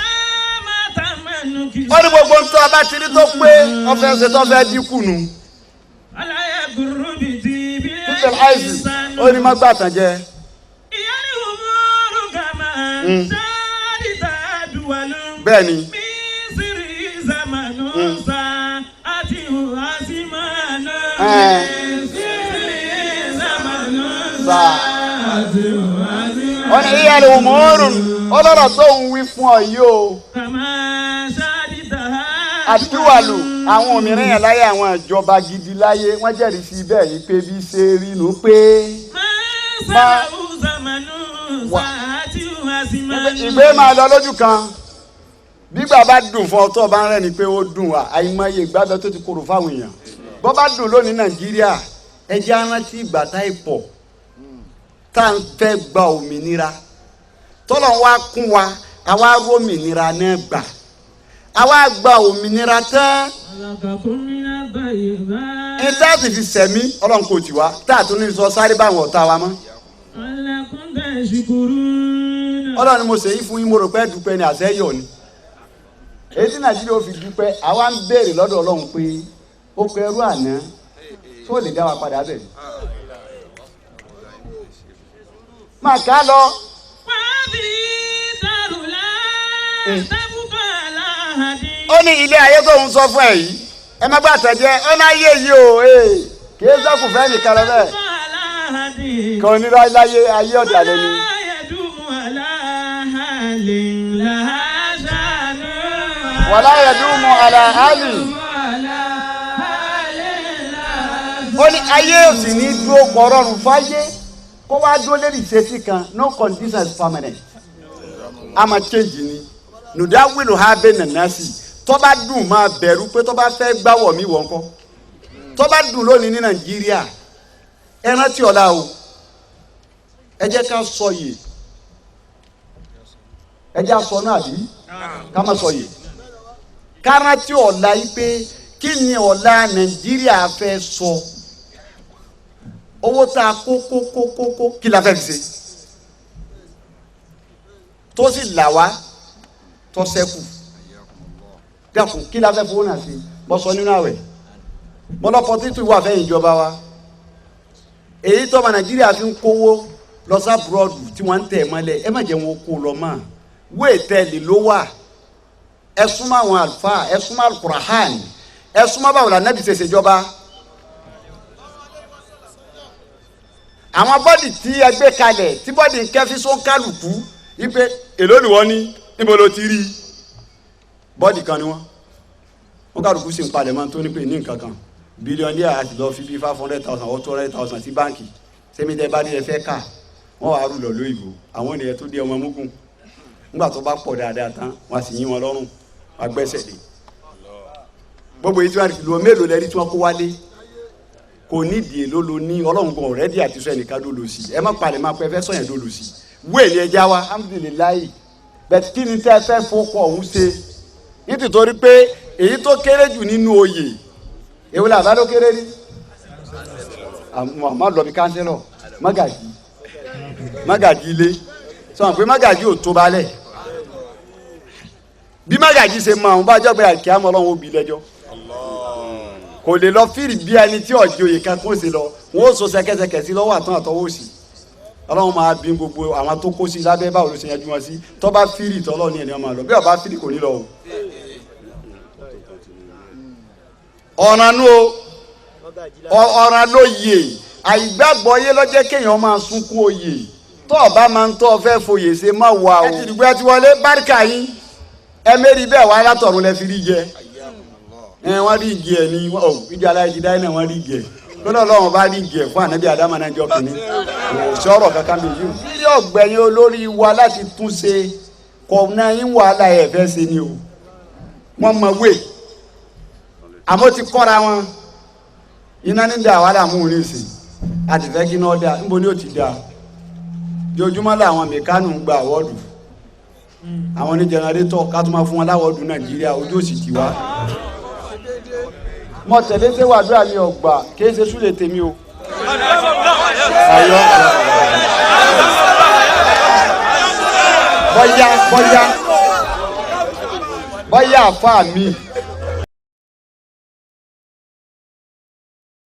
ó ní gbogbo ntọ́ ọba tí ní tó pé ọfẹ́ ṣe tó fẹ́ dínkù nù. títẹ̀ láìsí ó ní má gbà tán jẹ. bẹ́ẹ̀ ni. wọ́n ní ìyá rẹ̀ òmùọ́rùn ọlọ́rọ̀ tó ń wí fún ọ yìí o. àtiwàlù àwọn òmìnira yẹn láyé àwọn ìjọba gidi láyé wọ́n jẹ́rìí sí bẹ́ẹ̀ yìí pé bí ṣe rí nu pé. ìgbé máa lọ lójú kan gbígbà bá dùn fún ọ tó bá ń rẹ́ ni pé ó dùn wá àìmọye ìgbàgbọ́ tó ti korò fáwọn èèyàn bó bá dùn lónìí Nàìjíríà ẹ jẹ́ arántí ìgbà tá ìpọ̀ tá à ń fẹ́ gba òmìnira tọ́lọ̀ wá kún wa àwa ró òmìnira náà gbà àwa gba òmìnira tán ìta sì fi sẹ̀mí ọlọ́run kò tì wá tá a tún ní sọ sáré báwọn ọ̀tá wa mọ́. ọlọ́run ni mo ṣèyí fún yín mo rò pé dúpẹ́ ni àṣẹyọ̀ ni èyí tí nàìjíríà ó fi dúpẹ́ àwa ń béèrè lọ́dọ̀ ọlọ́run pé ó pe ẹrú àná tó lè dá wa padà bẹ̀. máa ká lọ. ó ní ilé ayé tó ń sọ fún ẹ yìí ẹ má gbà tẹ̀jẹ́ ó náà yé yìí o kì í sọ́kù fẹ́ nìkan lọ bẹ́ẹ̀ kò ní láyé ayé ọ̀dà lẹ́nu. wàlá yadumu ala hali ó ní ayé òsì ní dúró kọ̀ọ̀rọ̀rùn fáyé kó wá dúró lérí ìṣesí kan no condition is permanent a máa change ni nùdá wílò ha bẹ́ẹ̀ nàná sí tó bá dùn máa bẹ̀rù pé tó bá fẹ́ gbáwọ̀ mí wọ̀ ńkọ́ tó bá dùn lónìí ní nàìjíríà ẹ rántí ọ̀la o ẹ jẹ́ ká sọ yìí ẹ jẹ́ àsọ náà bí ká má sọ yìí ká rántí ọ̀la yìí pé kí ni ọ̀la nàìjíríà fẹ́ sọ owó tá a kó kí la fẹ́ fi ṣe tó sì là wá tó ṣẹ́kù dẹ́kun kí la fẹ́ fowó náà sí bọ́ sọ nínú àwẹ̀ mọ́lọ́pọ̀ títí wà fẹ́ ìjọba wa èyí tó ọmọ nàìjíríà fi ń kówó lọ sí abúrọ́dù tí wọ́n ń tẹ̀ mọ́lẹ̀ ẹ má jẹ́ wọn kó lọ mọ́ wéè tẹ́lẹ̀ ló wà ẹ súnmọ́ àwọn àlùfáà ẹ súnmọ́ alukurahan ẹ súnmọ́ báwo la nẹ́bí ṣe ṣèjọba àwọn bọ́dì tí ẹ gbé kalẹ̀ tí bọ́dì ń kẹ́fí sóńkálùkù wípé èló ni wọ́n ní níbo ló ti rí bọ́ọ̀dì kan ni wọ́n kálukú sì ń palẹ̀ mọ́ tó ní pé ní nǹkan kan bílíọ̀nù díẹ̀ àti lọ́ọ́ fi bí 500,000 or 200,000 sí báǹkì sẹ́mìtẹ́ bá ní ẹ fẹ́ kà wọ́n wàá rú lọ lóyìnbó àwọn ènìyàn tó dé ọmọ mugun nígbà tó bá pọ̀ dáadáa tán wọ́n sì yín wọn lọ́rùn wọ́n gbẹ́sẹ̀ lé gbogbo yìí tí wọ́n lò mélòó lẹ́rí tí wọ́n kó wálé kò nídìí èló lo ní ọlọ́run gan ọ̀rẹ́dì àti sọ ẹnìkan ló lò sí ẹ má palẹ̀ má pẹ́ fẹ́ sọ̀yàn ló lò sí wéèlì ẹja wa alhamdulilayi bẹ́ẹ̀ kí ni tẹ́ fẹ́ fọkọ̀ ọ̀hún ṣe nítorí pé èyí tó kéré jù nínú oyè èwo làbá ló kéré rí àmọ́ lọ bí kánsẹ́lọ̀ mágàjì ilé sọ pé mágàjì ò tó balẹ̀ bí mágàjì ṣe máa ń bá jọ́ pé àkíyà mọ́ ọlọ́run òbí lẹ́jọ́ kò lè lọ fírì bí ẹni tí ọ̀jẹ̀ oyè kan kó ṣe lọ wọ́n ó so ṣẹ̀kẹ̀ṣẹ̀kẹ̀ sí lọ́wọ́ àtọ́ àtọwọ́ òsì ọlọ́run máa bí gbogbo àwọn tó kó sí lábẹ́ báwo ló ṣe yanjú wọn sí tó bá fírì tọ́lọ́ ní ẹni ọmọ lọ bí ó bá fírì kò ní lọ o. ọ̀ràn ló yè àìgbàgbọ́ yé lọ́jẹ́ kéèyàn máa sunkún oyè tó ọba máa ń tọ́ fẹ́ foyè ṣe má wà o. ẹ ti dùgbẹ́ ti wọlé báríkà yín ẹ mérí bẹ́ẹ̀ wá látọ̀run lẹ fi rí jẹ wọ́n rí igi ẹ̀ ní ìjà aláìjí dáì náà wọ́n rí igi ẹ̀ lọ́dọ̀ ọlọ́run bá rí igi ẹ̀ fún ànábì Ádámù náà jọ kìíní sọ̀rọ̀ kankan mi yìí. bí ọ̀gbẹ̀yìn olórí wa láti tún ṣe kọ̀ náà yín wàhálà ẹ̀ fẹ́ ṣe ni o wọ́n mọ wé àmọ́ ti kọ́ra wọn iná ní da wàhálà mú un nísìn àti fẹ́ kí náà da níbo ni ó ti da jojúmọ́ làwọn mẹ̀kánù ń gba àwọ́dù àwọn ní jẹnẹrétọ̀ ká tó máa fún wọn láwọ́dù Nàìjíríà ojú òsì ti wá mọ tẹ̀lé tẹ́ wàdúrà mi ọ̀gbà kìí ṣe súlẹ̀ tèmi o. bọ́yá àfa mi